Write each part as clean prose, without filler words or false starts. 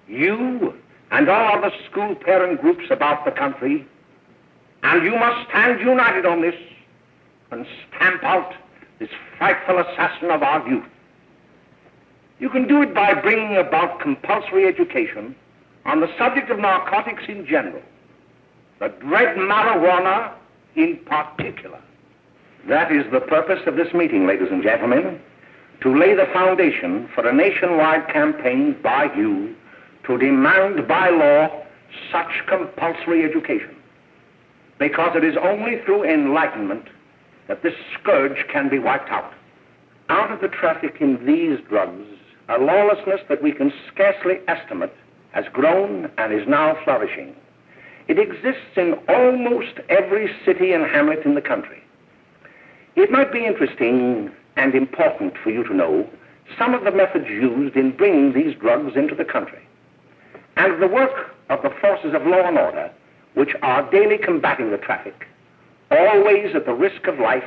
You and all other school parent groups about the country, and you must stand united on this and stamp out this frightful assassin of our youth. You can do it by bringing about compulsory education on the subject of narcotics in general, the dread marijuana in particular. That is the purpose of this meeting, ladies and gentlemen, to lay the foundation for a nationwide campaign by you to demand by law such compulsory education, because it is only through enlightenment that this scourge can be wiped out. Out of the traffic in these drugs, a lawlessness that we can scarcely estimate has grown and is now flourishing. It exists in almost every city and hamlet in the country. It might be interesting and important for you to know some of the methods used in bringing these drugs into the country, and the work of the forces of law and order, which are daily combating the traffic, always at the risk of life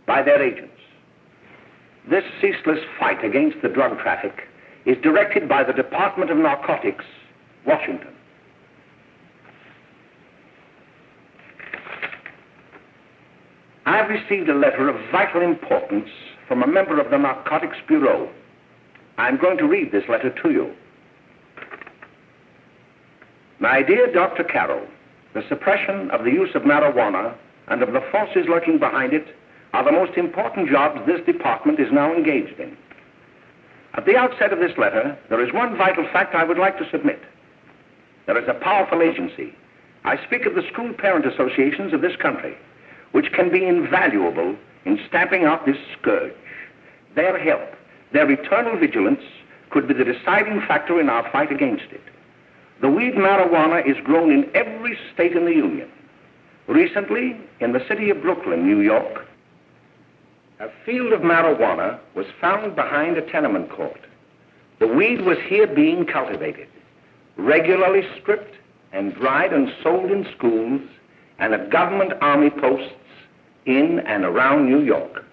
by their agents. This ceaseless fight against the drug traffic is directed by the Department of Narcotics, Washington. I have received a letter of vital importance from a member of the Narcotics Bureau. I'm going to read this letter to you. My dear Dr. Carroll, the suppression of the use of marijuana and of the forces lurking behind it are the most important jobs this department is now engaged in. At the outset of this letter, there is one vital fact I would like to submit. There is a powerful agency. I speak of the school parent associations of this country, which can be invaluable in stamping out this scourge. Their help, their eternal vigilance, could be the deciding factor in our fight against it. The weed marijuana is grown in every state in the Union. Recently, in the city of Brooklyn, New York, a field of marijuana was found behind a tenement court. The weed was here being cultivated, regularly stripped and dried and sold in schools and at government army posts in and around New York.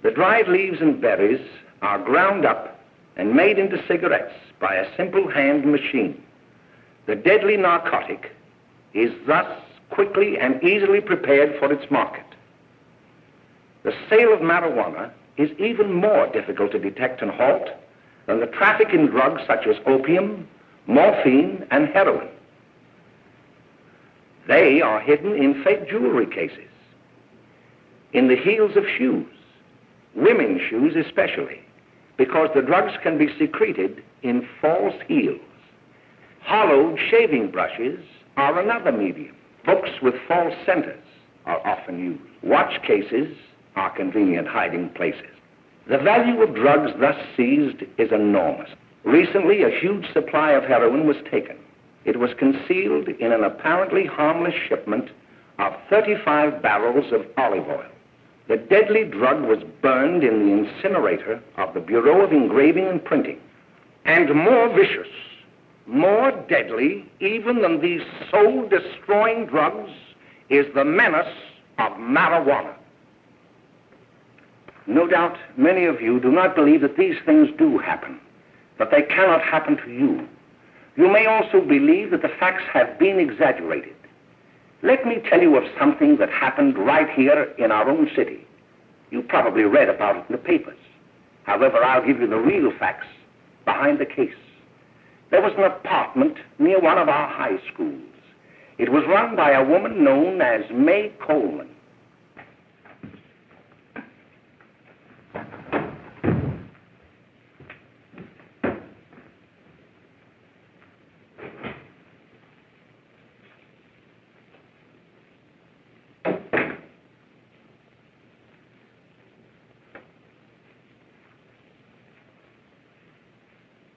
The dried leaves and berries are ground up and made into cigarettes by a simple hand machine. The deadly narcotic is thus quickly and easily prepared for its market. The sale of marijuana is even more difficult to detect and halt than the traffic in drugs such as opium, morphine, and heroin. They are hidden in fake jewelry cases, in the heels of shoes, women's shoes especially, because the drugs can be secreted in false heels. Hollowed shaving brushes are another medium. Books with false centers are often used. Watch cases are convenient hiding places. The value of drugs thus seized is enormous. Recently, a huge supply of heroin was taken. It was concealed in an apparently harmless shipment of 35 barrels of olive oil. The deadly drug was burned in the incinerator of the Bureau of Engraving and Printing. And more vicious, more deadly even than these soul-destroying drugs is the menace of marijuana. No doubt many of you do not believe that these things do happen, that they cannot happen to you. You may also believe that the facts have been exaggerated. Let me tell you of something that happened right here in our own city. You probably read about it in the papers. However, I'll give you the real facts behind the case. There was an apartment near one of our high schools. It was run by a woman known as May Coleman.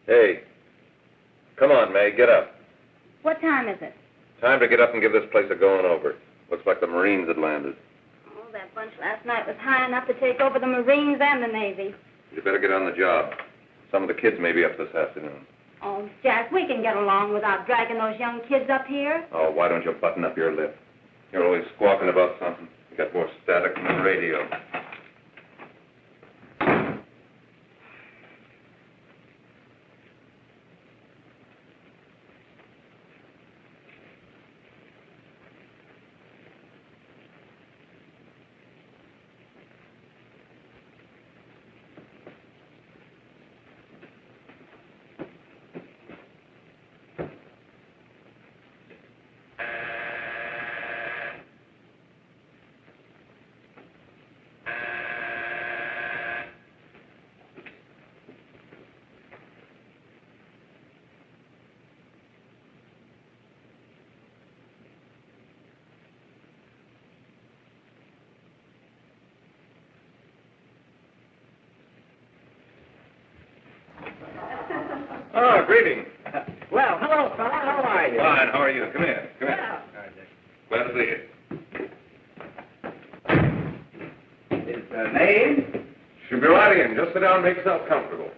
Hey, Come on, May, get up. What time is it? Time to get up and give this place a going over. Looks like the Marines had landed. Oh, that bunch last night was high enough to take over the Marines and the Navy. You better get on the job. Some of the kids may be up this afternoon. Oh, Jack, we can get along without dragging those young kids up here. Oh, why don't you button up your lip? You're always squawking about something. You got more static than the radio. Oh, greetings. Well, hello, fella. How are you? Fine, how are you? Come here. Come here. Glad to see you. Is the name? Should be right in. Just sit down and make yourself comfortable.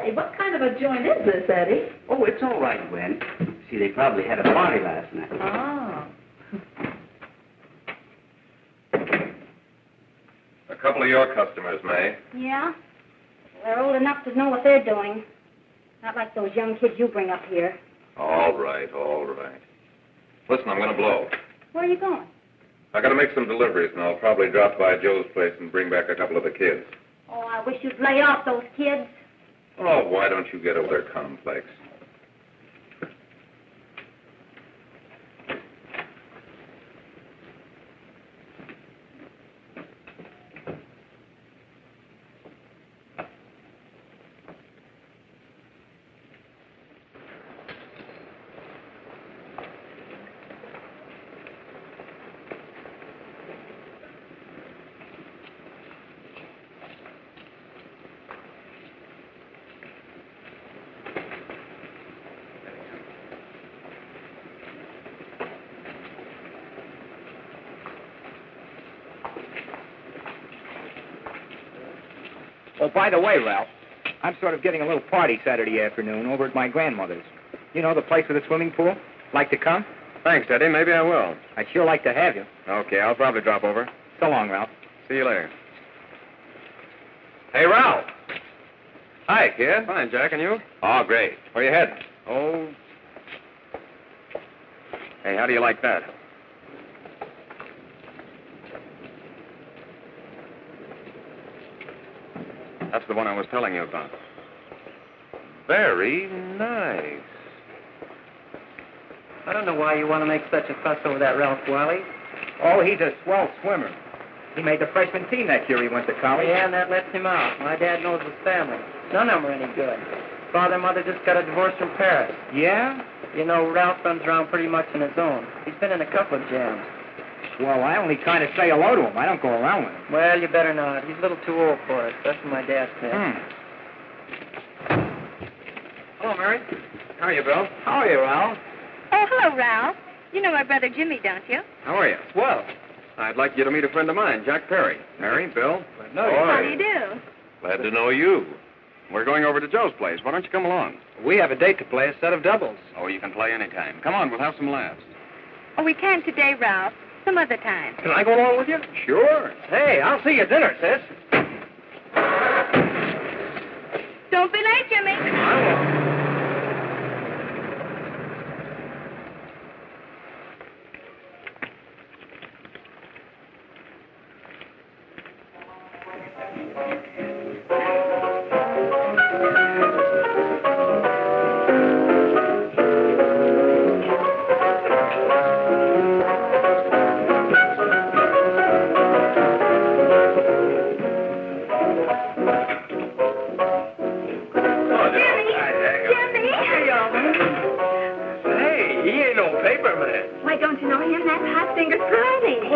Hey, what kind of a joint is this, Eddie? Oh, it's all right, Gwen. See, they probably had a party last night. Oh. A couple of your customers, May. Yeah? They're old enough to know what they're doing. Not like those young kids you bring up here. All right, all right. Listen, I'm going to blow. Where are you going? I got to make some deliveries, and I'll probably drop by Joe's place and bring back a couple of the kids. Oh, I wish you'd lay off those kids. Oh, why don't you get over their complex? Oh, by the way, Ralph, I'm sort of getting a little party Saturday afternoon over at my grandmother's. You know, the place with the swimming pool? Like to come? Thanks, Eddie. Maybe I will. I'd sure like to have you. Okay, I'll probably drop over. So long, Ralph. See you later. Hey, Ralph. Hi, kid. Fine, Jack, and you? Oh, great. Where you heading? Oh. Hey, how do you like that? That's the one I was telling you about. Very nice. I don't know why you want to make such a fuss over that Ralph Wiley. Oh, he's a swell swimmer. He made the freshman team that year he went to college. Yeah, and that lets him out. My dad knows his family. None of them are any good. Father and mother just got a divorce from Paris. Yeah? You know, Ralph runs around pretty much on his own. He's been in a couple of jams. Well, I only kind of say hello to him. I don't go around with him. Well, you better not. He's a little too old for us. That's what my dad said. Hello, Mary. How are you, Bill? How are you, Ralph? Oh, hello, Ralph. You know my brother Jimmy, don't you? How are you? Well, I'd like you to meet a friend of mine, Jack Perry. Mary, Bill. no, How do you do? Glad to know you. We're going over to Joe's place. Why don't you come along? we have a date to play, a set of doubles. Oh, you can play anytime. Come on, we'll have some laughs. Oh, we can't today, Ralph. Some other time. Can I go along with you? Sure. Hey, I'll see you at dinner, sis. Don't be late, Jimmy. I won't.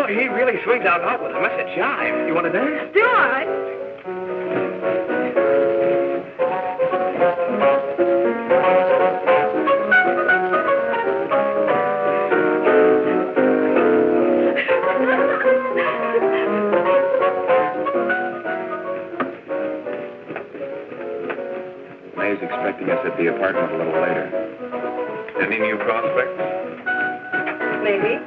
He really swings out hot with a message jive. You want to dance? Do it. May's expecting us at the apartment a little later. Any new prospects? Maybe.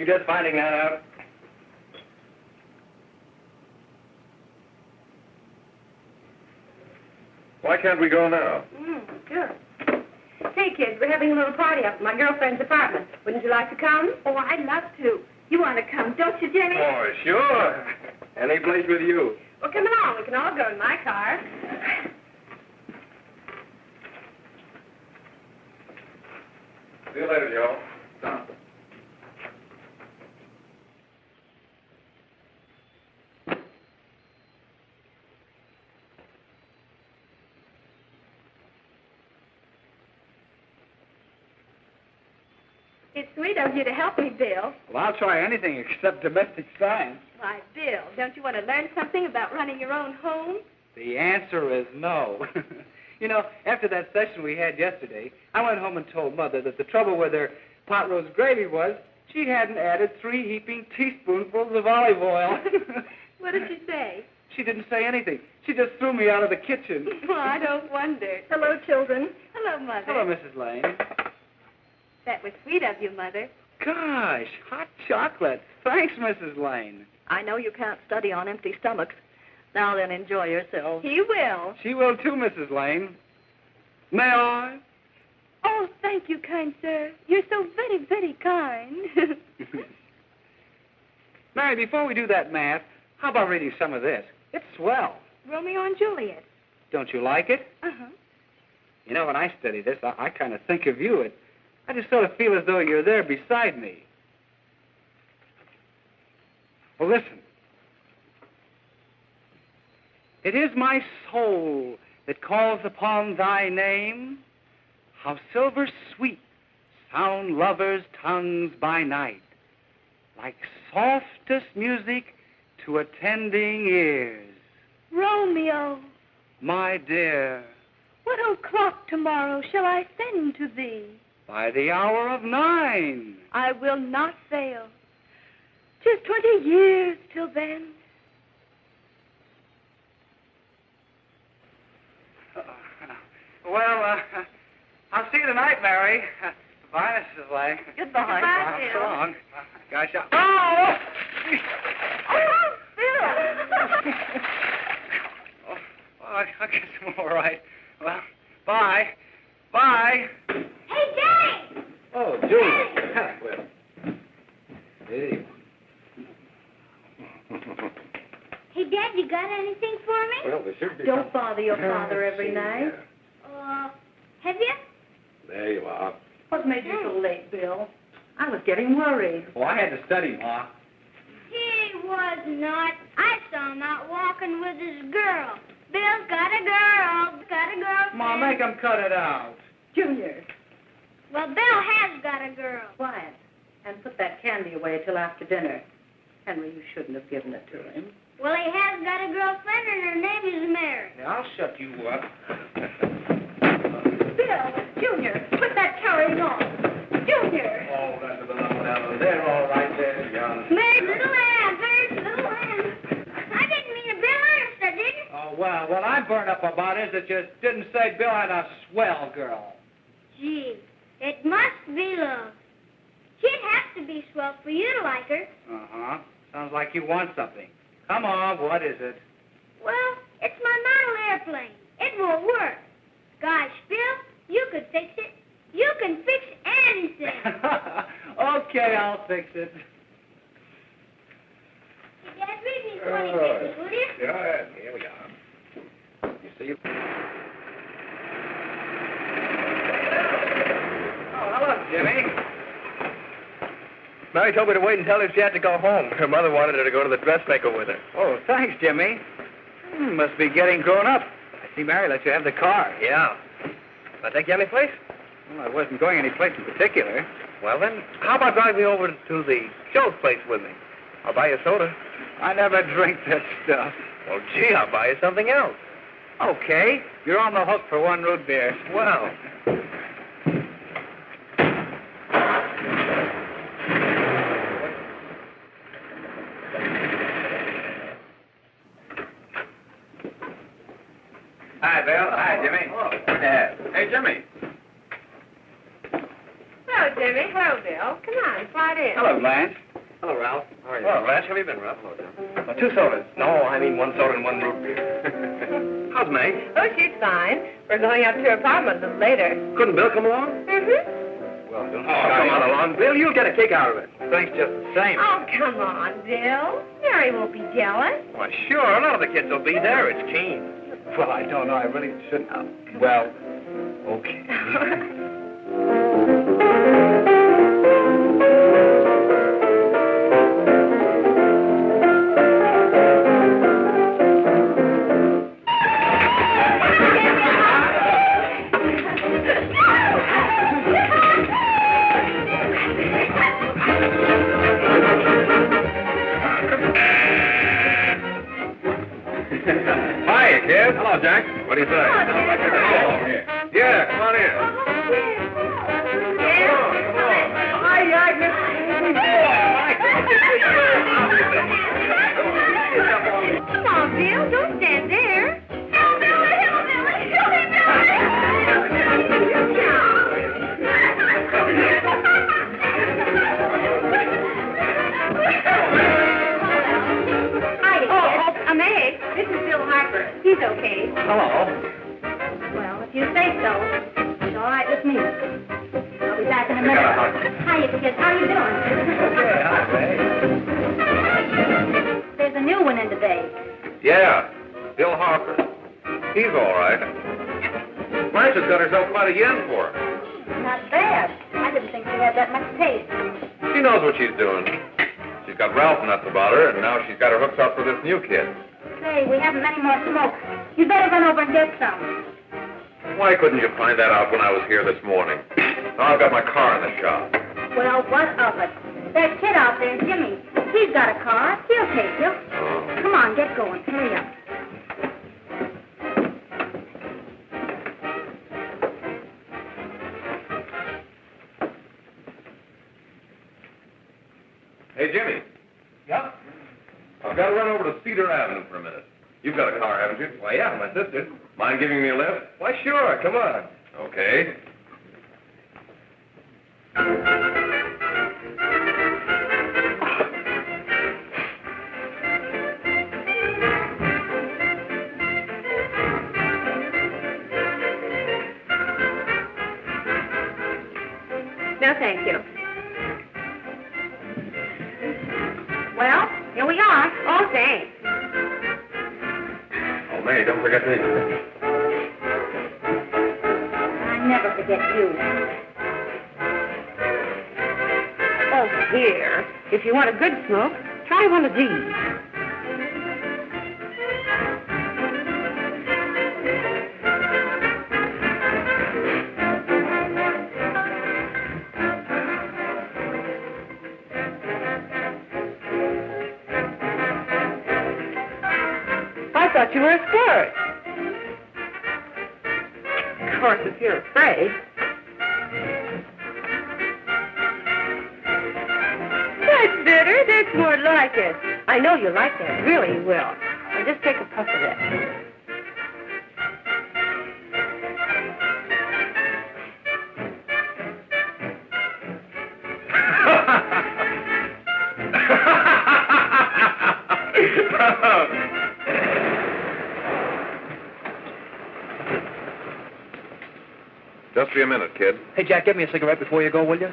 Just finding that out. Why can't we go now? Sure. Say, kids, we're having a little party up at my girlfriend's apartment. Wouldn't you like to come? Oh, I'd love to. You want to come, don't you, Jimmy? Oh, sure. Any place with you. Well, come along. We can all go in my car. See you later, Joe. It's sweet of you to help me, Bill. Well, I'll try anything except domestic science. Why, Bill, don't you want to learn something about running your own home? The answer is no. You know, after that session we had yesterday, I went home and told Mother that the trouble with her pot roast gravy was she hadn't added 3 heaping teaspoonfuls of olive oil. What did she say? She didn't say anything. She just threw me out of the kitchen. Well, I don't wonder. Hello, children. Hello, Mother. Hello, Mrs. Lane. That was sweet of you, Mother. Gosh, hot chocolate. Thanks, Mrs. Lane. I know you can't study on empty stomachs. Now then, enjoy yourselves. He will. She will too, Mrs. Lane. May I? Oh, thank you, kind sir. You're so very, very kind. Mary, before we do that math, how about reading some of this? It's swell. Romeo and Juliet. Don't you like it? Uh-huh. You know, when I study this, I kind of think of you. I just sort of feel as though you're there beside me. Well, listen. It is my soul that calls upon thy name. How silver sweet sound lovers' tongues by night, like softest music to attending ears. Romeo, My dear, what o'clock tomorrow shall I send to thee? by the hour of 9. I will not fail. 'Tis 20 years till then. Well, I'll see you tonight, Mary. Goodbye, Mrs. Lane. Goodbye. Goodbye, So Bill. long. Gosh, oh! Oh, Bill. Oh, I guess I'm all right. Well, bye. Bye. Hey, Daddy! Oh, Julie. Well, hey. Hey, Dad, you got anything for me? Well, there should be. Don't bother your father every night. Have you? There you are. What made you so late, Bill? I was getting worried. Oh, I had to study, Ma. He was not. I saw him out walking with his girl. Bill's got a girl. Got a girl. Ma, make him cut it out. Junior, Well, Bill has got a girl. quiet. And put that candy away till after dinner. Henry, you shouldn't have given it to him. Well, he has got a girlfriend, and her name is Mary. Now, I'll shut you up. Bill, Junior, quit that carrying on. Junior! Oh, that's a little down there, all right there, young. Mary's little lamb. Mary's little lamb. I didn't mean to Bill Ernest, I didn't. Oh, well, what I'm burned up about is that you didn't say Bill had a swell girl. Gee, it must be love. She'd have to be swell for you to like her. Uh-huh. Sounds like you want something. Come on, what is it? Well, it's my model airplane. It won't work. Gosh, Bill, you could fix it. can fix anything. Okay, I'll fix it. Dad, read me 20 pages, will you? Yeah, here we are. You see? Oh, hello, Jimmy. Mary told me to wait and tell her she had to go home. Her mother wanted her to go to the dressmaker with her. Oh, thanks, Jimmy. Must be getting grown up. I see Mary let you have the car. Yeah. Can I take you any place? Well, I wasn't going any place in particular. Well, then, how about driving me over to the Joe's place with me? I'll buy you a soda. I never drink that stuff. Well, gee, I'll buy you something else. Okay, you're on the hook for one root beer. Well. Hi, Bill. Hi, Jimmy. Hey, Jimmy. Hello, Jimmy. Hello, Bill. Come on, slide in. Hello, Blanche. Hello, Ralph. How are you? Well, Blanche, how have you been, Ralph? Hello, Jim. 2 sodas. No, I mean 1 soda and 1 root beer. How's Meg? Oh, she's fine. We're going up to her apartment a little later. Couldn't Bill come along? Mm-hmm. Well, don't come on along, Bill. You'll get a kick out of it. Thanks just the same. Oh, come on, Bill. Mary won't be jealous. Why, sure. None of the kids will be there. It's Keen. Well, I don't know. I really shouldn't. Well, okay. Hi, kid. Hello, Jack. What do you say? Yeah, come on in. Come on, Bill. Don't stand there. Meg, this is Bill Harper. He's okay. Hello. Well, if you say so, it's all right with me. I'll be back in a minute. Hiya, kids. How you doing? Okay, hi, Meg. There's a new one in today. Yeah, Bill Harper. He's all right. Blanche has got herself quite a yen for him. Not bad. I didn't think she had that much taste. She knows what she's doing. She's got Ralph nuts about her, and now she's got her hooks up for this new kid. Say, we haven't any more smoke. You better run over and get some. Why couldn't you find that out when I was here this morning? Now I've got my car in the shop. Well, what of it? That kid out there, Jimmy, he's got a car. He'll take you. Oh. Come on, get going. Hurry up. Hey, Jimmy. Yeah? I've got to run over to Cedar Avenue for a minute. You've got a car, haven't you? Why, yeah, my sister. Mind giving me a lift? Why, sure. Come on. Okay. No, thank you. Well, here we are. Oh, thanks. Oh, May, don't forget me. I never forget you. Oh, here. If you want a good smoke, try one of these. I thought you were a squirt. Of course, if you're afraid. That's bitter. That's more like it. I know you like that. Really, you will. Now just take a puff of that. Just be a minute, kid. Hey, Jack, give me a cigarette before you go, will you?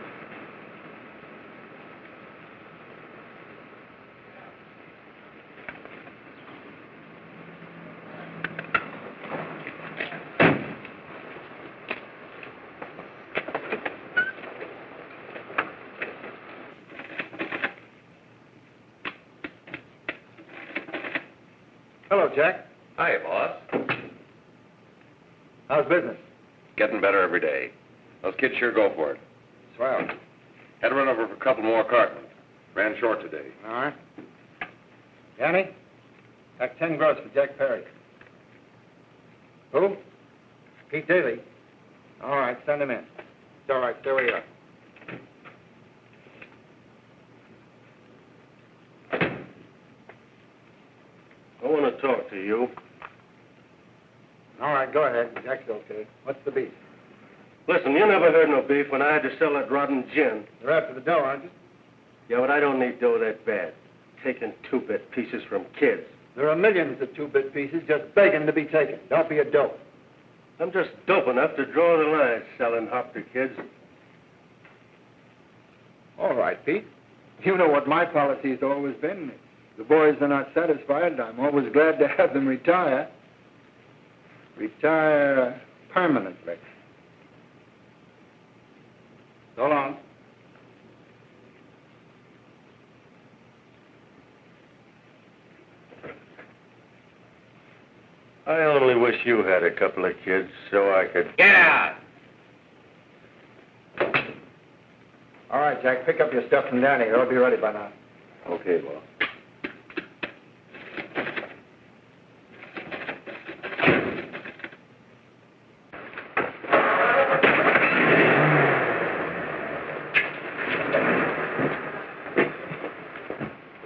Hello, Jack. Hi, boss. How's business? Getting better every day. Those kids sure go for it. Swell. Had to run over for a couple more cartons. Ran short today. All right. Danny, pack 10 gross for Jack Perry. Who? Pete Daly. All right, send him in. It's all right, stay where you are. I want to talk to you. All right, go ahead. Jack's okay. What's the beef? Listen, you never heard no beef when I had to sell that rotten gin. You're after the dough, aren't you? Yeah, but I don't need dough that bad. Taking two-bit pieces from kids. There are millions of two-bit pieces just begging to be taken. Don't be a dope. I'm just dope enough to draw the line selling hop to kids. All right, Pete. You know what my policy's always been. If the boys are not satisfied, I'm always glad to have them retire. Retire permanently. So long. I only wish you had a couple of kids so I could... Get out! All right, Jack, pick up your stuff from Danny. They'll be ready by now. Okay, boss.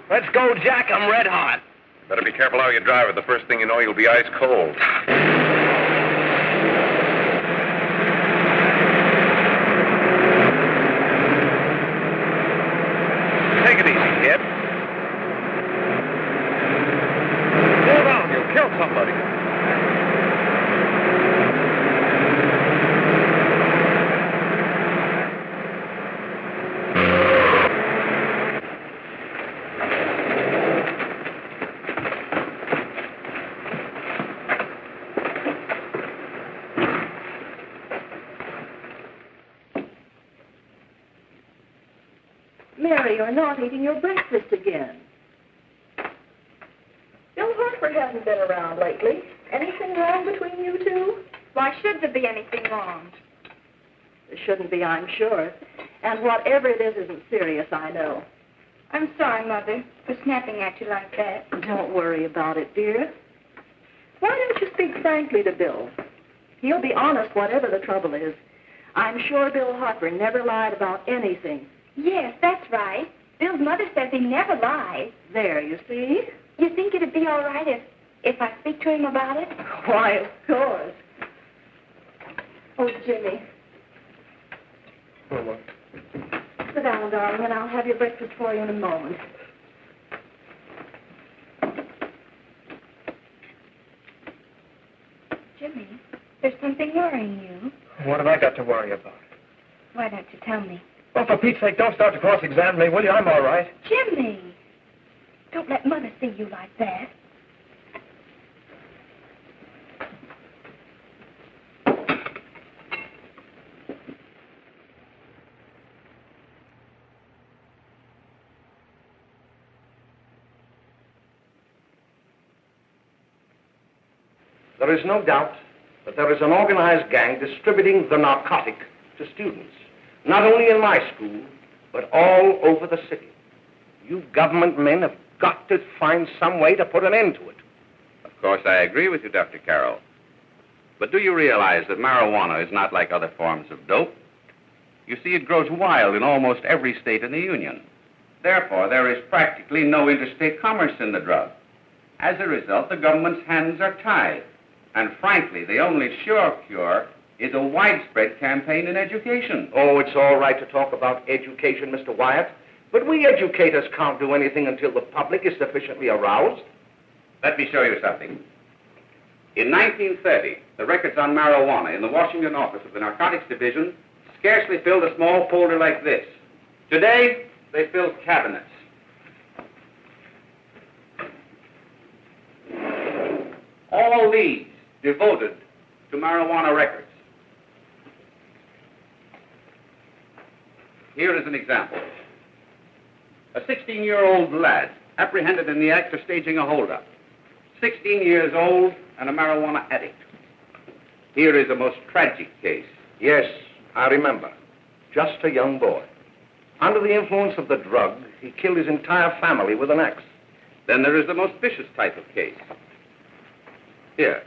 Let's go, Jack. I'm red hot. Better be careful how you drive it. The first thing you know, you'll be ice cold. Take it easy, kid. Slow down. You'll kill somebody. Mary, you're not eating your breakfast again. Bill Harper hasn't been around lately. Anything wrong between you two? Why should there be anything wrong? There shouldn't be, I'm sure. And whatever it is isn't serious, I know. I'm sorry, Mother, for snapping at you like that. Don't worry about it, dear. Why don't you speak frankly to Bill? He'll be honest whatever the trouble is. I'm sure Bill Harper never lied about anything. Yes, that's right. Bill's mother says he never lies. There, you see? You think it'd be all right if I speak to him about it? Why, of course. Oh, Jimmy. Oh, what? Sit down, darling, and I'll have your breakfast for you in a moment. Jimmy, there's something worrying you. What have I got to worry about? Why don't you tell me? Well, for Pete's sake, don't start to cross-examine me, will you? I'm all right. Jimmy! Don't let Mother see you like that. There is no doubt that there is an organized gang distributing the narcotic to students, not only in my school, but all over the city. You government men have got to find some way to put an end to it. Of course, I agree with you, Dr. Carroll. But do you realize that marijuana is not like other forms of dope? You see, it grows wild in almost every state in the Union. Therefore, there is practically no interstate commerce in the drug. As a result, the government's hands are tied. And frankly, the only sure cure is a widespread campaign in education. Oh, it's all right to talk about education, Mr. Wyatt, but we educators can't do anything until the public is sufficiently aroused. Let me show you something. In 1930, the records on marijuana in the Washington office of the Narcotics Division scarcely filled a small folder like this. Today, they fill cabinets. All these devoted to marijuana records. Here is an example. A 16-year-old lad apprehended in the act of staging a holdup. 16 years old and a marijuana addict. Here is a most tragic case. Yes, I remember. Just a young boy. Under the influence of the drug, he killed his entire family with an axe. Then there is the most vicious type of case. Here,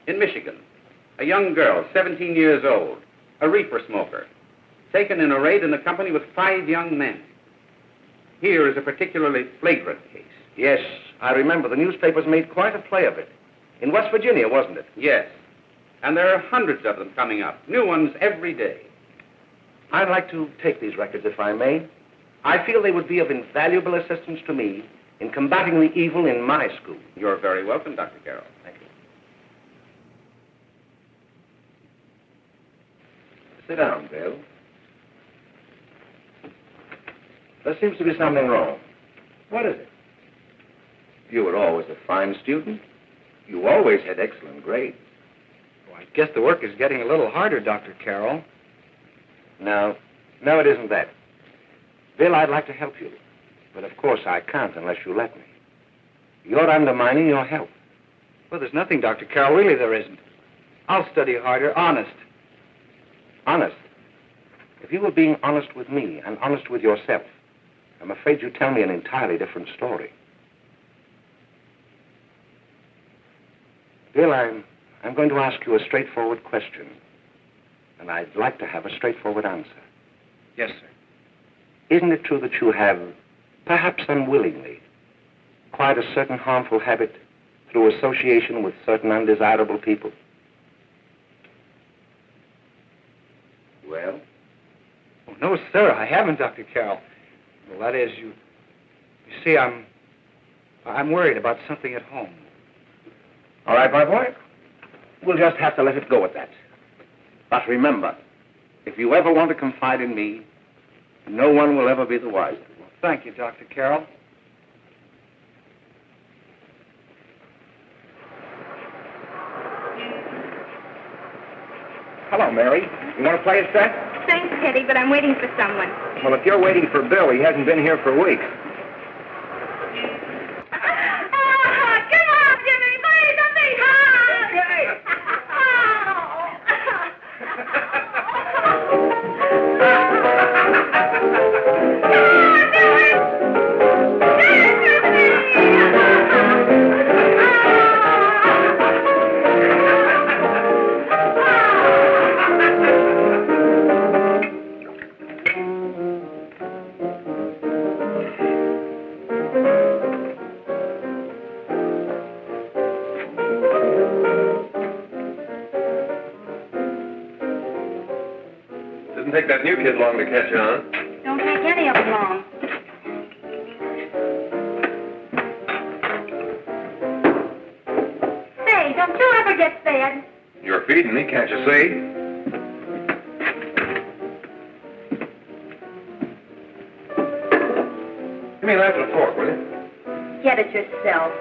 in Michigan, a young girl, 17 years old, a reefer smoker, taken in a raid in the company with 5 young men. Here is a particularly flagrant case. Yes, I remember. The newspapers made quite a play of it. In West Virginia, wasn't it? Yes. And there are hundreds of them coming up, new ones every day. I'd like to take these records, if I may. I feel they would be of invaluable assistance to me in combating the evil in my school. You're very welcome, Dr. Carroll. Thank you. Sit down, Bill. There seems to be something wrong. What is it? You were always a fine student. You always had excellent grades. Well, I guess the work is getting a little harder, Dr. Carroll. No, it isn't that. Bill, I'd like to help you. But of course I can't unless you let me. You're undermining your health. Well, there's nothing, Dr. Carroll. Really, there isn't. I'll study harder, honest. Honest? If you were being honest with me and honest with yourself, I'm afraid you'd tell me an entirely different story. Bill, I'm going to ask you a straightforward question. And I'd like to have a straightforward answer. Yes, sir. Isn't it true that you have, perhaps unwillingly, acquired a certain harmful habit through association with certain undesirable people? Well? Oh, no, sir, I haven't, Dr. Carroll. Well, that is, you see, I'm worried about something at home. All right, my boy. We'll just have to let it go at that. But remember, if you ever want to confide in me, no one will ever be the wiser. Well, thank you, Dr. Carroll. Hello, Mary. You want to play a set? Thanks, Teddy, but I'm waiting for someone. Well, if you're waiting for Bill, he hasn't been here for weeks. Come on, Jimmy, play something hard. Okay. Doesn't take that new kid long to catch on. Don't take any of them long. Say, don't you ever get fed? You're feeding me, can't you see? Give me a knife and a fork, will you? Get it yourself.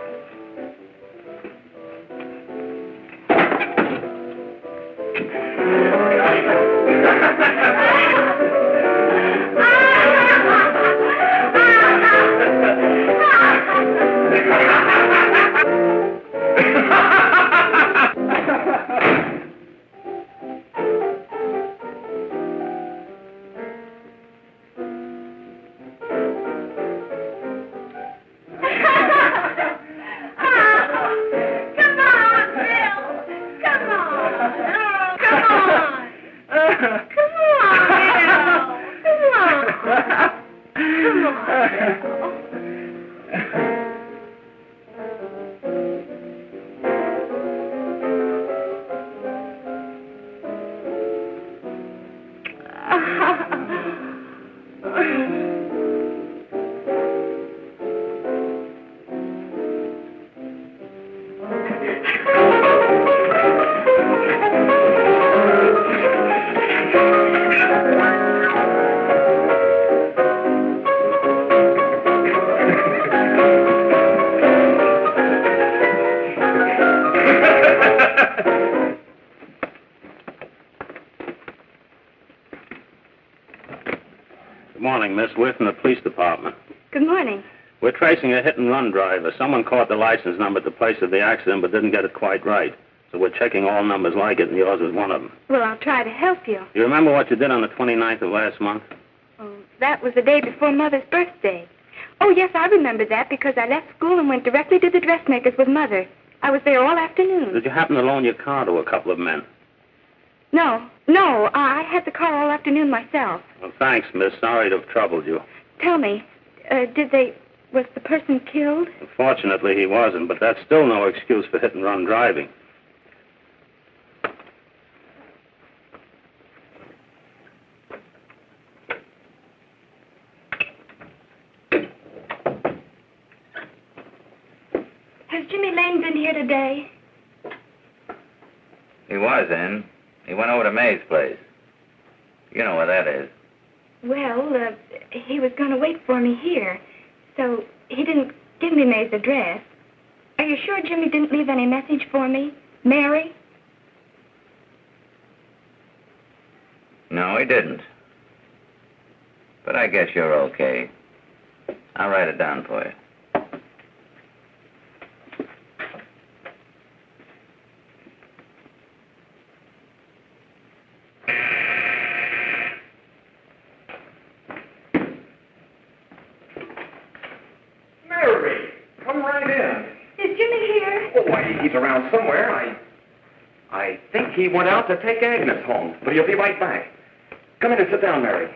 morning, Miss. We're from the police department. Good morning. We're tracing a hit-and-run driver. Someone caught the license number at the place of the accident but didn't get it quite right. So we're checking all numbers like it, and yours was one of them. Well, I'll try to help you. You remember what you did on the 29th of last month? Oh, that was the day before Mother's birthday. Oh, yes, I remember that because I left school and went directly to the dressmaker's with Mother. I was there all afternoon. Did you happen to loan your car to a couple of men? No, I had the car all afternoon myself. Well, thanks, miss. Sorry to have troubled you. Tell me, was the person killed? Fortunately, he wasn't, but that's still no excuse for hit-and-run driving. Has Jimmy Lane been here today? He was in. He went over to May's place. You know where that is. Well, he was going to wait for me here, so he didn't give me May's address. Are you sure Jimmy didn't leave any message for me? Mary? No, he didn't. But I guess you're okay. I'll write it down for you. Mary, come right in. Is Jimmy here? Oh, why, he's around somewhere. I think he went out to take Agnes home, but he'll be right back. Come in and sit down, Mary.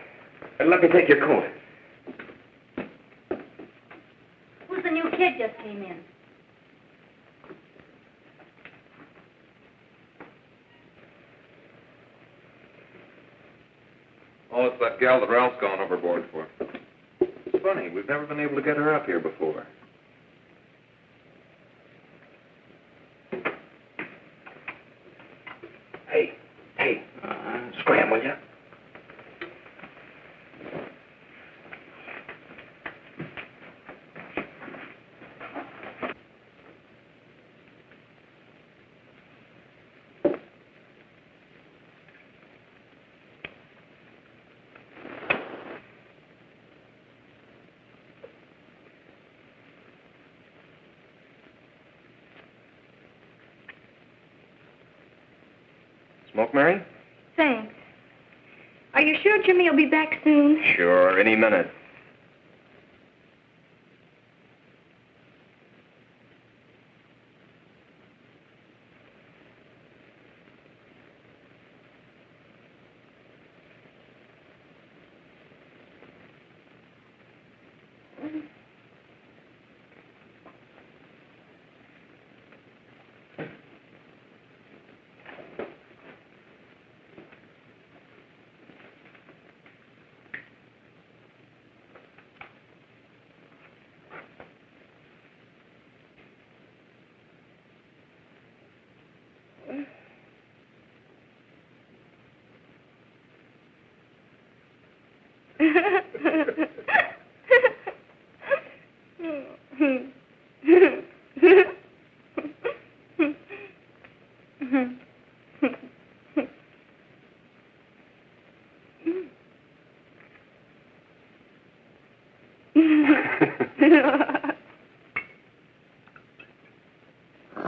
And let me take your coat. Who's the new kid just came in? Oh, it's that gal that Ralph's gone overboard for. It's funny, we've never been able to get her up here before. Hey, scram, will you? Smoke, Mary? Thanks. Are you sure Jimmy will be back soon? Sure, any minute.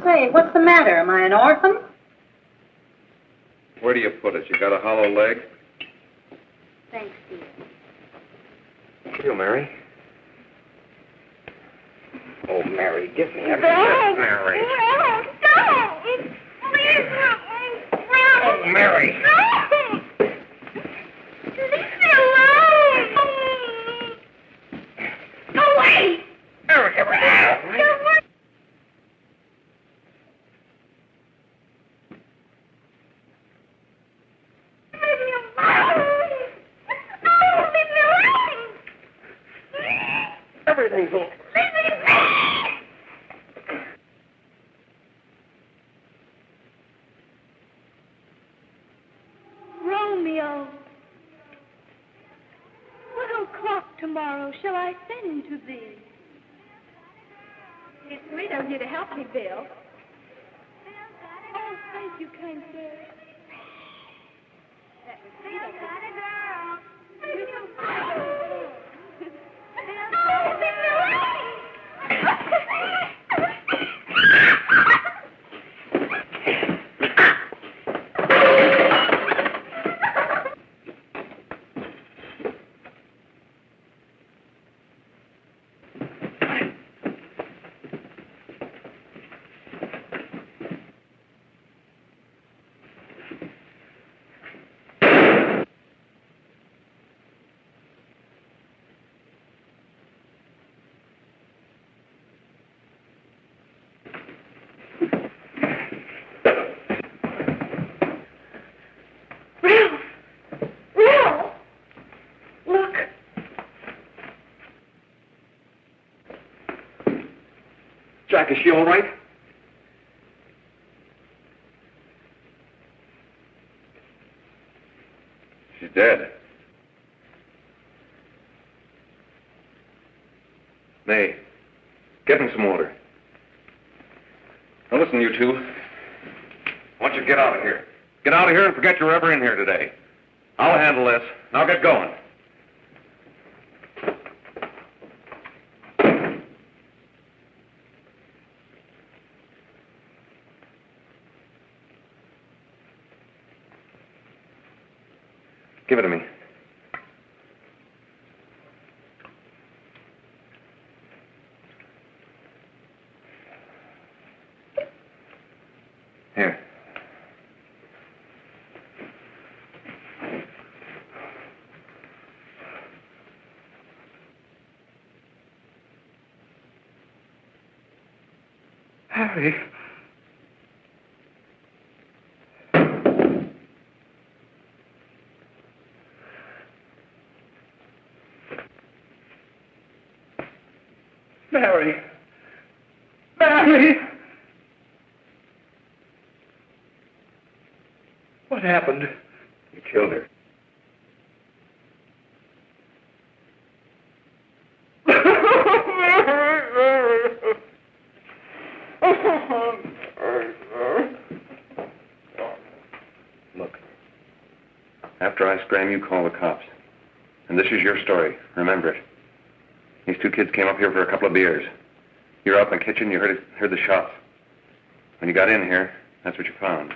Say, what's the matter? Am I an orphan? Where do you put it? You got a hollow leg? Thanks, dear. You, Mary. Oh, Mary, give me a kiss, Don't. Mary. No, don't. Please, no. Oh, Mary. No. Leave me alone. Go away. Mary, give her out. Go away. Leave me alone. No, leave me alone. Everything's over. Leave me alone. Romeo, what o'clock tomorrow shall I send to thee? It's sweet of you to help me, Bill. Oh, thank you, kind sir. That was sweet of you. Jack, is she all right? She's dead. May, get him some water. Now listen, you two. I want you to get out of here. Get out of here and forget you're ever in here today. I'll handle this. Now get going. Give it to me. Here. Harry. Mary. Mary! What happened? You killed her. Look. After I scram, you call the cops. And this is your story. Remember it. These two kids came up here for a couple of beers. You were out in the kitchen, you heard the shots. When you got in here, that's what you found.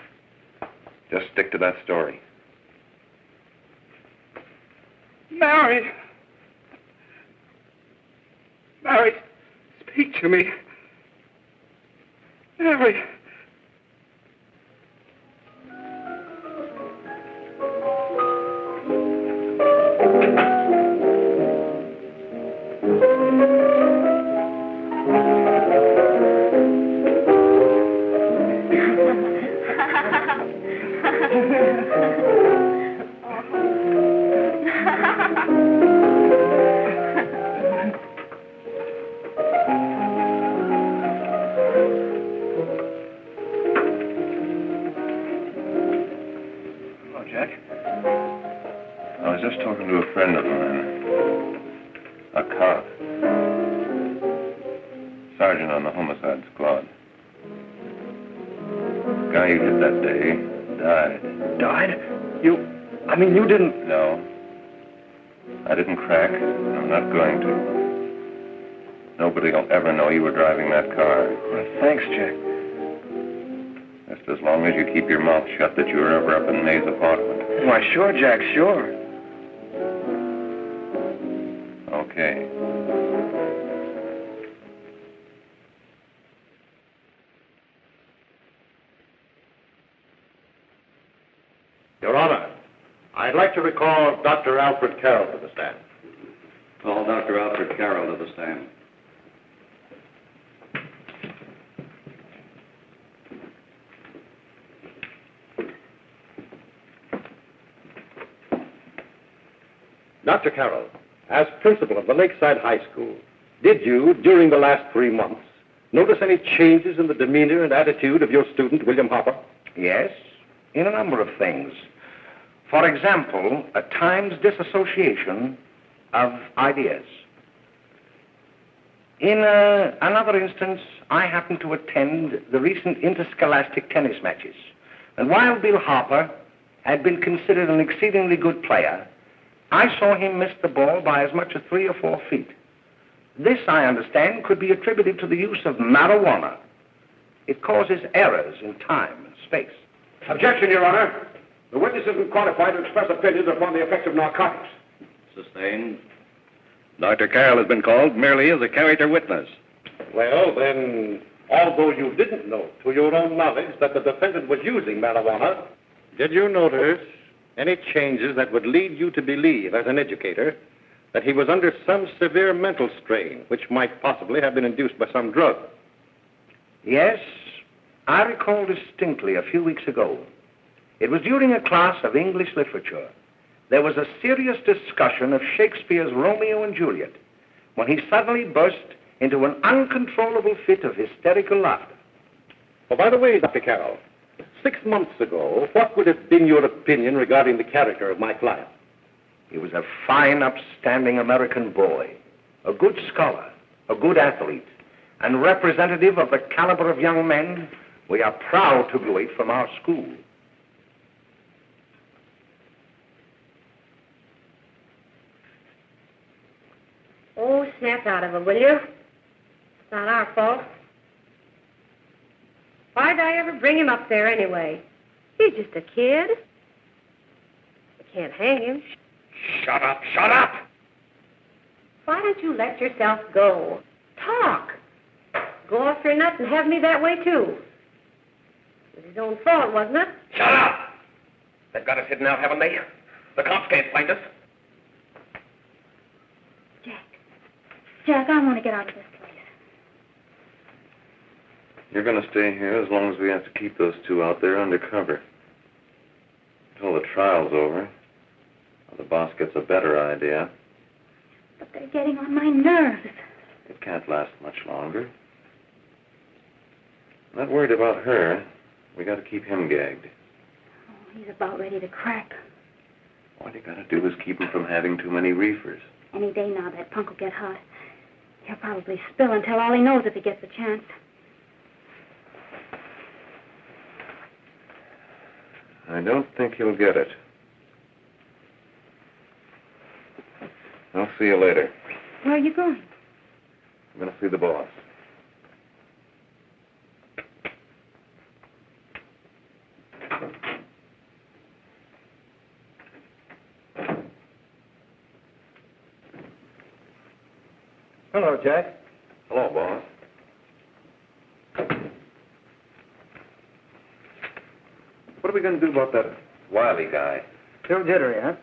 Just stick to that story. Mary! Mary, speak to me. Mary! You didn't... No. I didn't crack. I'm not going to. Nobody will ever know you were driving that car. Well, thanks, Jack. Just as long as you keep your mouth shut that you were ever up in May's apartment. Why, sure, Jack, sure. Okay. Your Honor, I'd like to recall Dr. Alfred Carroll to the stand. Call Dr. Alfred Carroll to the stand. Dr. Carroll, as principal of the Lakeside High School, did you, during the last 3 months, notice any changes in the demeanor and attitude of your student, William Hopper? Yes, in a number of things. For example, at times disassociation of ideas. In another instance, I happened to attend the recent interscholastic tennis matches. And while Bill Harper had been considered an exceedingly good player, I saw him miss the ball by as much as 3 or 4 feet. This, I understand, could be attributed to the use of marijuana. It causes errors in time and space. Objection, Your Honor. The witness isn't qualified to express opinions upon the effects of narcotics. Sustained. Dr. Carroll has been called merely as a character witness. Well, then, although you didn't know to your own knowledge that the defendant was using marijuana, did you notice any changes that would lead you to believe, as an educator, that he was under some severe mental strain, which might possibly have been induced by some drug? Yes, I recall distinctly a few weeks ago. It was during a class of English literature. There was a serious discussion of Shakespeare's Romeo and Juliet, when he suddenly burst into an uncontrollable fit of hysterical laughter. Oh, by the way, Dr. Carroll, 6 months ago, what would have been your opinion regarding the character of my client? He was a fine, upstanding American boy, a good scholar, a good athlete, and representative of the caliber of young men we are proud to graduate from our school. Oh, snap out of it, will you? It's not our fault. Why'd I ever bring him up there anyway? He's just a kid. I can't hang him. Shut up, shut up! Why don't you let yourself go? Talk. Go off your nut and have me that way, too. It was his own fault, wasn't it? Shut up! They've got us hidden out, haven't they? The cops can't find us. Jack, I want to get out of this place. You're going to stay here as long as we have to keep those two out there undercover. Until the trial's over. Or the boss gets a better idea. But they're getting on my nerves. It can't last much longer. I'm not worried about her. We got to keep him gagged. Oh, he's about ready to crack. All you got to do is keep him from having too many reefers. Any day now, that punk will get hot. He'll probably spill and tell all he knows if he gets a chance. I don't think he'll get it. I'll see you later. Where are you going? I'm going to see the boss. Hello, Jack. Hello, boss. What are we going to do about that Wiley guy? Still jittery, huh?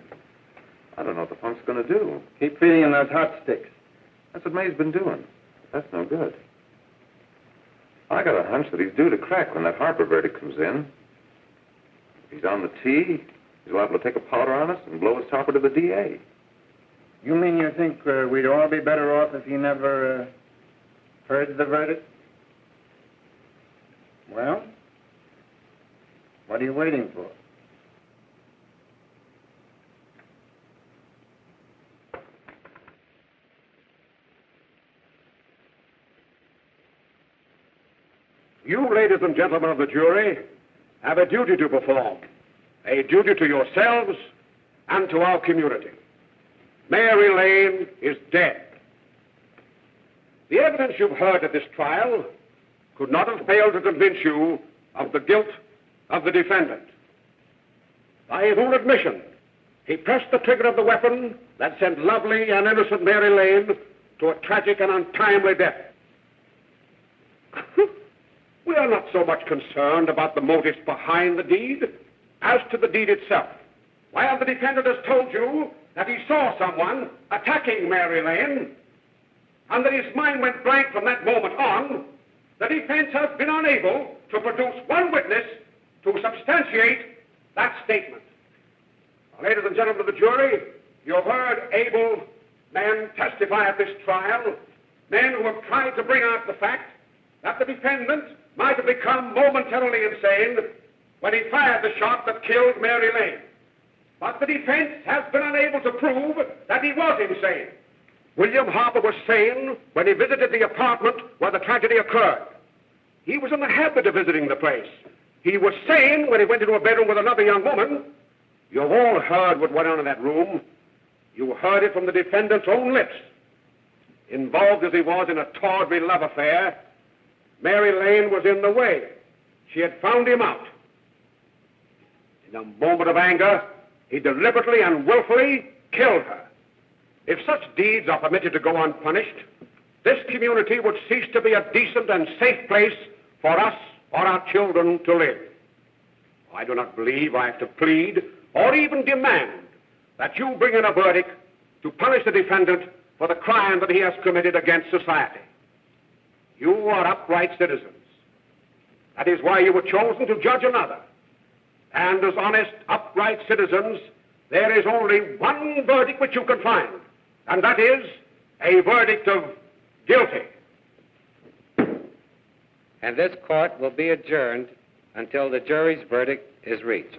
I don't know what the punk's going to do. Keep feeding him those hot sticks. That's what May's been doing. That's no good. I got a hunch that he's due to crack when that Harper verdict comes in. If he's on the tee, he's liable to take a powder on us and blow his topper to the DA. You mean you think we'd all be better off if he never heard the verdict? Well, what are you waiting for? You, ladies and gentlemen of the jury, have a duty to perform. A duty to yourselves and to our community. Mary Lane is dead. The evidence you've heard at this trial could not have failed to convince you of the guilt of the defendant. By his own admission, he pressed the trigger of the weapon that sent lovely and innocent Mary Lane to a tragic and untimely death. We are not so much concerned about the motives behind the deed as to the deed itself. While the defendant has told you that he saw someone attacking Mary Lane and that his mind went blank from that moment on, the defense has been unable to produce one witness to substantiate that statement. Now, ladies and gentlemen of the jury, you have heard able men testify at this trial, men who have tried to bring out the fact that the defendant might have become momentarily insane when he fired the shot that killed Mary Lane. But the defense has been unable to prove that he was insane. William Harper was sane when he visited the apartment where the tragedy occurred. He was in the habit of visiting the place. He was sane when he went into a bedroom with another young woman. You've all heard what went on in that room. You heard it from the defendant's own lips. Involved as he was in a tawdry love affair, Mary Lane was in the way. She had found him out. In a moment of anger, he deliberately and willfully killed her. If such deeds are permitted to go unpunished, this community would cease to be a decent and safe place for us or our children to live. I do not believe I have to plead or even demand that you bring in a verdict to punish the defendant for the crime that he has committed against society. You are upright citizens. That is why you were chosen to judge another. And as honest, upright citizens, there is only one verdict which you can find, and that is a verdict of guilty. and this court will be adjourned until the jury's verdict is reached.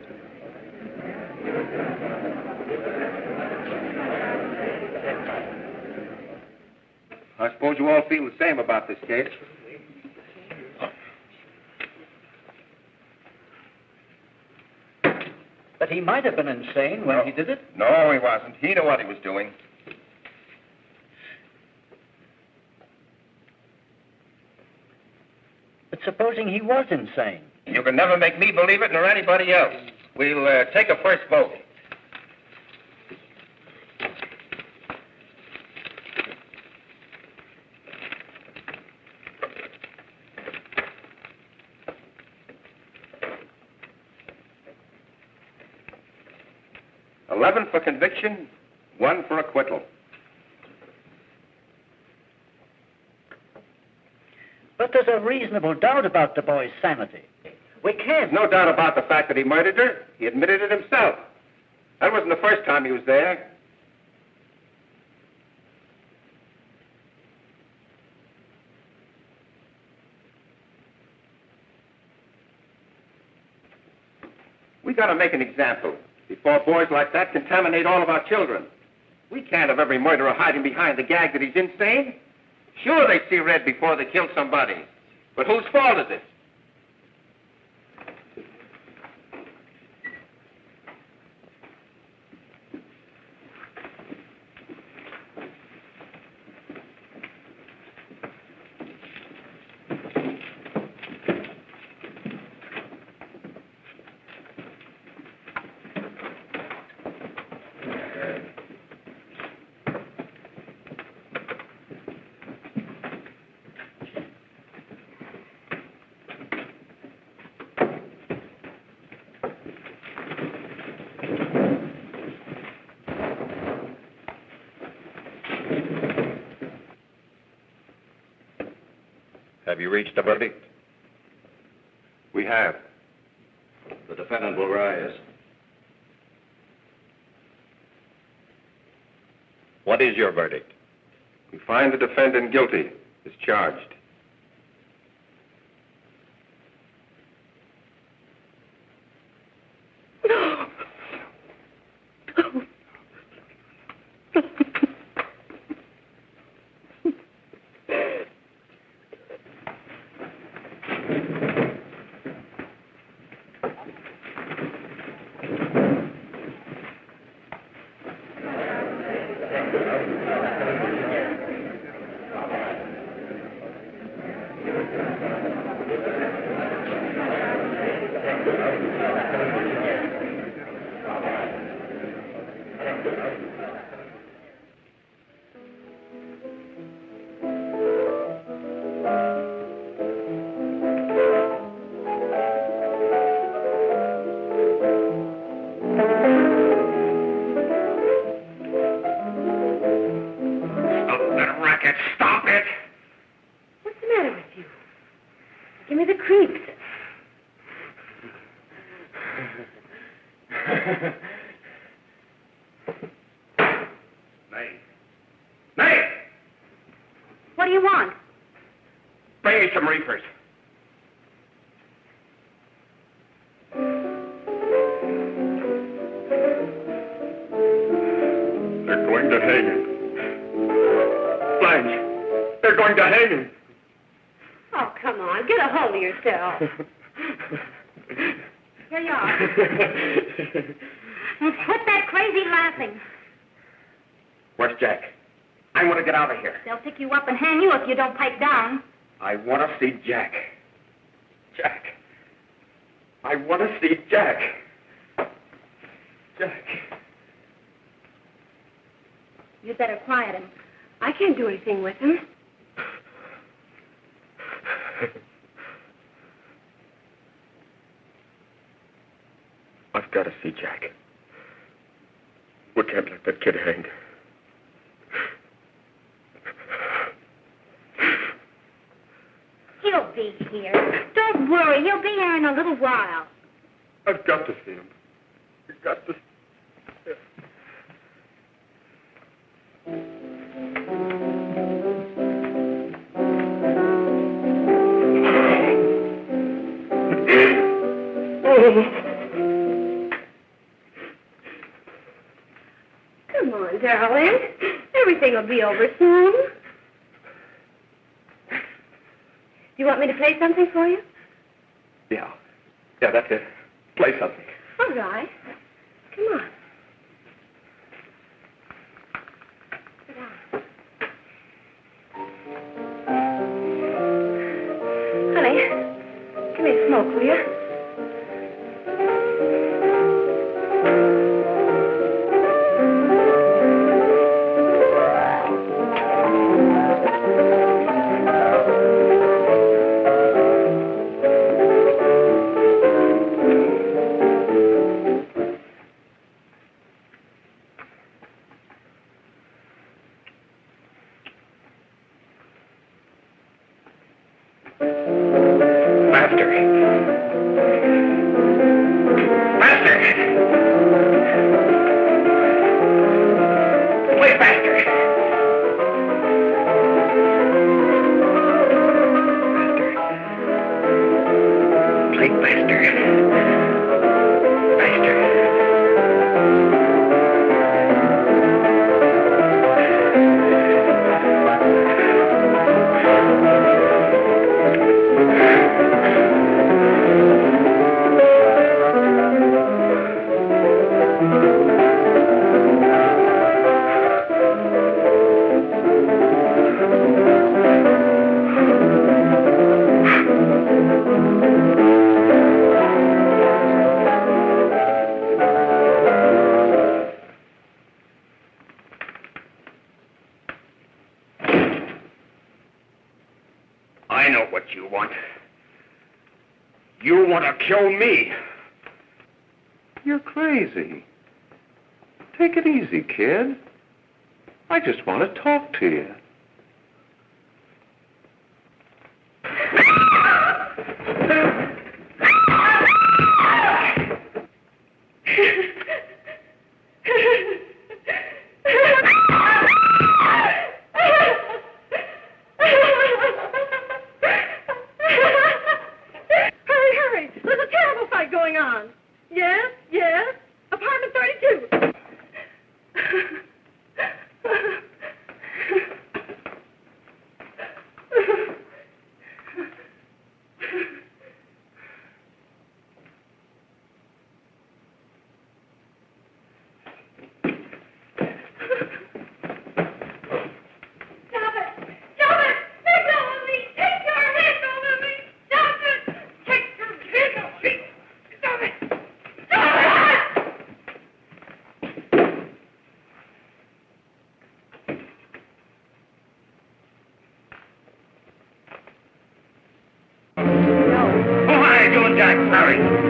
I suppose you all feel the same about this case. But he might have been insane when he did it. No, he wasn't. He knew what he was doing. But supposing he was insane? You can never make me believe it nor anybody else. We'll take a first vote. $11 for conviction, $1 for acquittal. But there's a reasonable doubt about the boy's sanity. We can't. No doubt about the fact that he murdered her. He admitted it himself. That wasn't the first time he was there. We got to make an example before boys like that contaminate all of our children. We can't have every murderer hiding behind the gag that he's insane. Sure, they see red before they kill somebody. But whose fault is it? Have you reached a verdict? We have. The defendant will rise. What is your verdict? We find the defendant guilty as charged. What do you want? Bring me some reefers. They're going to hang him. Blanche, they're going to hang him. Oh, come on. Get a hold of yourself. Here you are. And quit that crazy laughing. Where's Jack? I want to get out of here. They'll pick you up and hang you if you don't pipe down. I want to see Jack. Jack. I want to see Jack. Jack. You'd better quiet him. I can't do anything with him. I've got to see Jack. We can't let that kid hang. He'll be here. Don't worry. He'll be here in a little while. I've got to see him. I've got to. darling. Everything will be over soon. Do you want me to play something for you? Yeah, that's it. Play something. All right. Come on. Sit down. Honey, give me a smoke, will you? Kill me. You're crazy. Take it easy, kid. I just want to talk to you.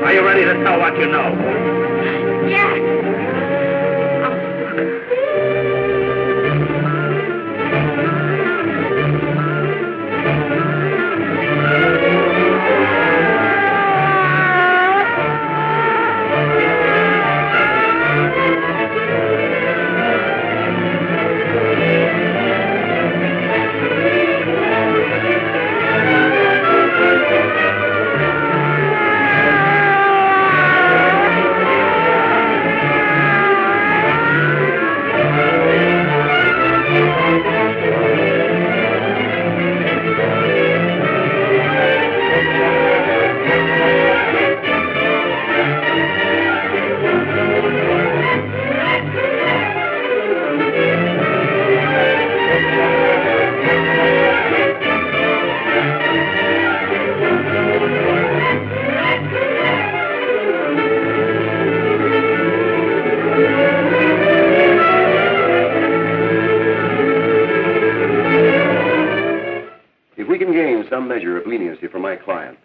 Are you ready to tell what you know? Yes. Some measure of leniency for my client.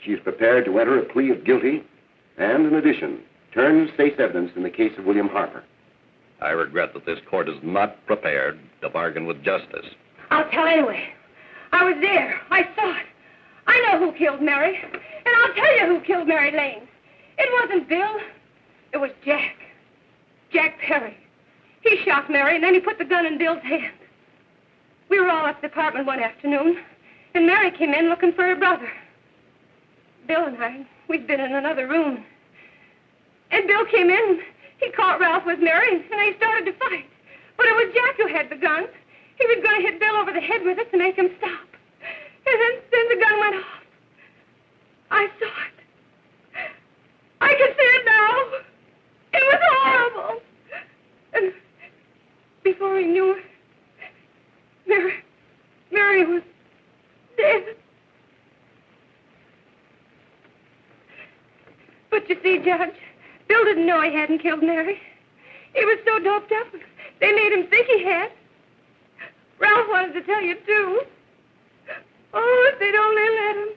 She is prepared to enter a plea of guilty and, in addition, turn state's evidence in the case of William Harper. I regret that this court is not prepared to bargain with justice. I'll tell anyway. I was there. I saw it. I know who killed Mary. And I'll tell you who killed Mary Lane. It wasn't Bill. It was Jack. Jack Perry. He shot Mary, and then he put the gun in Bill's hand. We were all at the apartment one afternoon, and Mary came in looking for her brother. Bill and I, we'd been in another room. And Bill came in, he caught Ralph with Mary, and they started to fight. But it was Jack who had the gun. He was going to hit Bill over the head with it to make him stop. And then the gun went off. I saw it. I can see it now. It was horrible. And before he knew it, Mary was dead. But you see, Judge, Bill didn't know he hadn't killed Mary. He was so doped up, they made him think he had. Ralph wanted to tell you, too. Oh, if they'd only let him.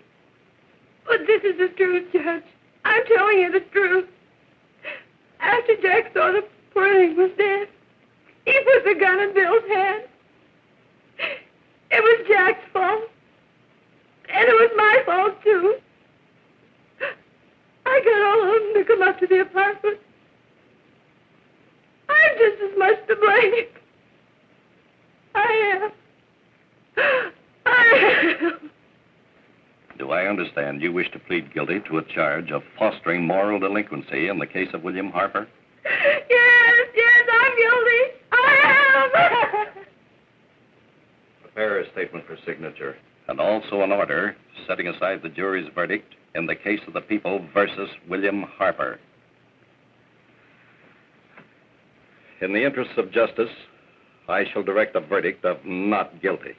But this is the truth, Judge. I'm telling you the truth. After Jack saw the poor thing was dead, he put the gun in Bill's hand. It was Jack's fault. And it was my fault, too. I got all of them to come up to the apartment. I'm just as much to blame. I am. Do I understand you wish to plead guilty to a charge of fostering moral delinquency in the case of William Harper? Yes, I'm guilty. I am. Prepare a statement for signature, and also an order setting aside the jury's verdict in the case of the people versus William Harper. In the interests of justice, I shall direct a verdict of not guilty.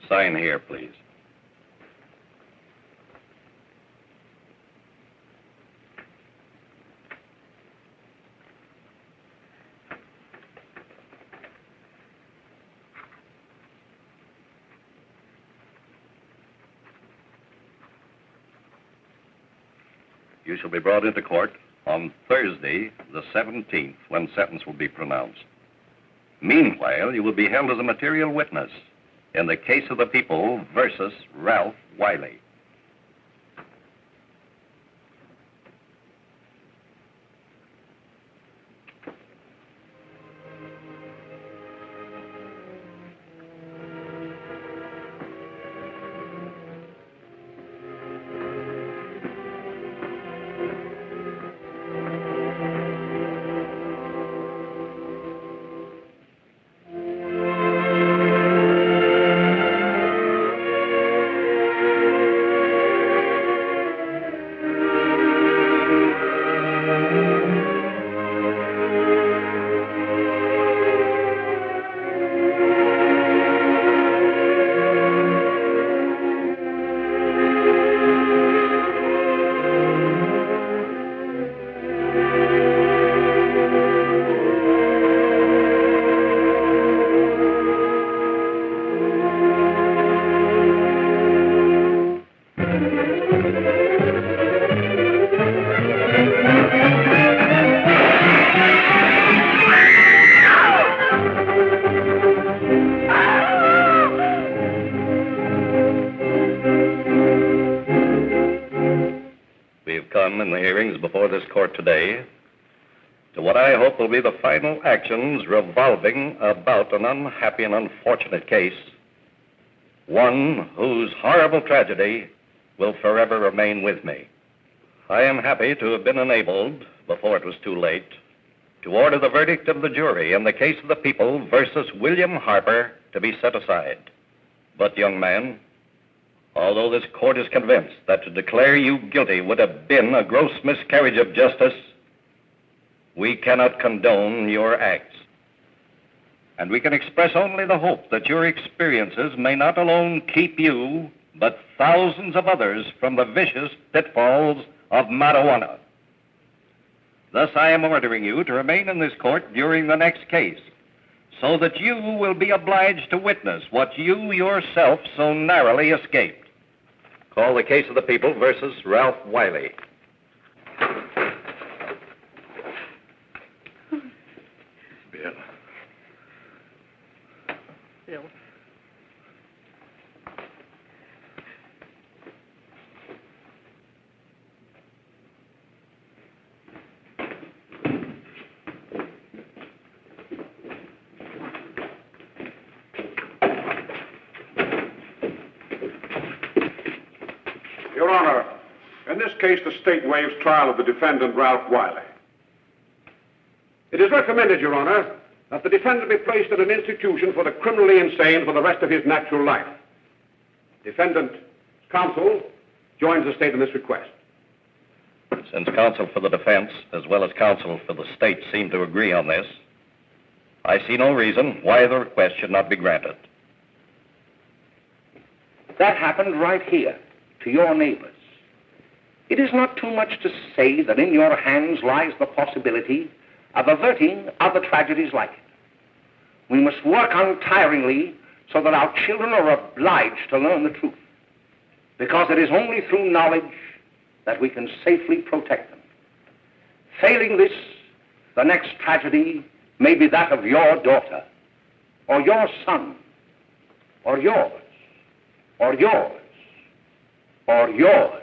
Sign here, please. You shall be brought into court on Thursday, the 17th, when sentence will be pronounced. Meanwhile, you will be held as a material witness in the case of the people versus Ralph Wiley. In the hearings before this court today to what I hope will be the final actions revolving about an unhappy and unfortunate case, one whose horrible tragedy will forever remain with me. I am happy to have been enabled, before it was too late, to order the verdict of the jury in the case of the people versus William Harper to be set aside. But, young man, although this court is convinced that to declare you guilty would have been a gross miscarriage of justice, we cannot condone your acts. And we can express only the hope that your experiences may not alone keep you, but thousands of others from the vicious pitfalls of marijuana. Thus, I am ordering you to remain in this court during the next case, so that you will be obliged to witness what you yourself so narrowly escaped. Call the case of the people versus Ralph Wiley. Bill. Bill. Your Honor, in this case, the state waives trial of the defendant, Ralph Wiley. It is recommended, Your Honor, that the defendant be placed in an institution for the criminally insane for the rest of his natural life. Defendant's counsel joins the state in this request. Since counsel for the defense, as well as counsel for the state, seem to agree on this, I see no reason why the request should not be granted. That happened right here, to your neighbors. It is not too much to say that in your hands lies the possibility of averting other tragedies like it. We must work untiringly so that our children are obliged to learn the truth, because it is only through knowledge that we can safely protect them. Failing this, the next tragedy may be that of your daughter, or your son, or yours, or yours, or yours.